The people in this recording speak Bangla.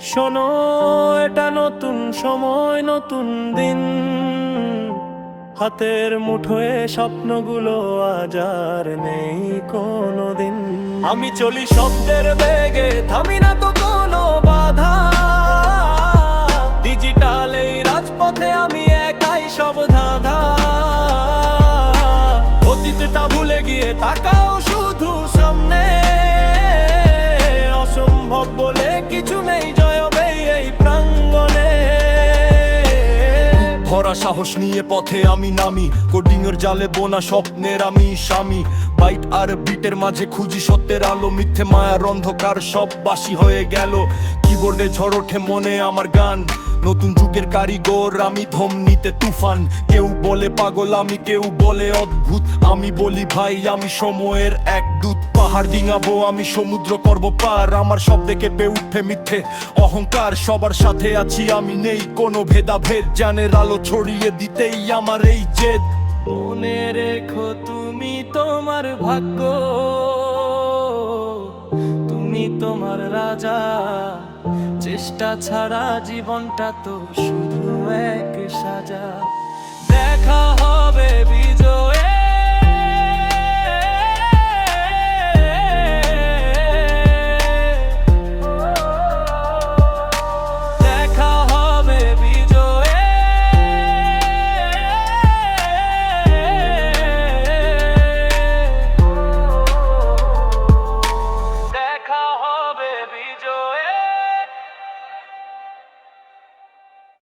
শোনো, এটা নতুন সময়, নতুন দিন, হাতের মুঠোয় স্বপ্নগুলো আজ আর নেই কোনো দিন। আমি চলি শব্দের বেগে, থামি না তো কোনো বাধা, ডিজিটাল এই রাজপথে আমি একাই সব ধাঁধা। অতীতটা ভুলে গিয়ে তাকাও শুধু সামনে, অসম্ভব বলে কিছু নেই, জয় হবে এই প্রাঙ্গণে। ভরা সাহস নিয়ে পথে আমি নামি, কোডিং এর জালে বোনা স্বপ্নের আমি স্বামী। বাইট আর বিটের মাঝে খুঁজি সত্যের আলো, মিথ্যে মায়ার অন্ধকার সব বাসি হয়ে গেল। কিবোর্ডে ঝড় ওঠে মনে আমার গান, নতুন যুগের কারিগর আমি, ধমনীতে তুফান। কেউ বলে পাগল আমি, কেউ বলে অদ্ভুত, আমি বলি ভাই আমি সময়ের এক দূত। পাহাড় ডিঙাবো আমি, সমুদ্র করব পার, আমার শব্দে কেঁপে উঠে মিথ্যে অহংকার। সবার সাথে আছি আমি, নেই কোনো ভেদাভেদ, জানের আলো ছড়িয়ে দিতেই আমার এই জেদ। মনে রেখো তুমি তোমার ভাগ্য, তুমি তোমার রাজা, চেষ্টা ছাড়া জীবনটা তো শুধু এক সাজা।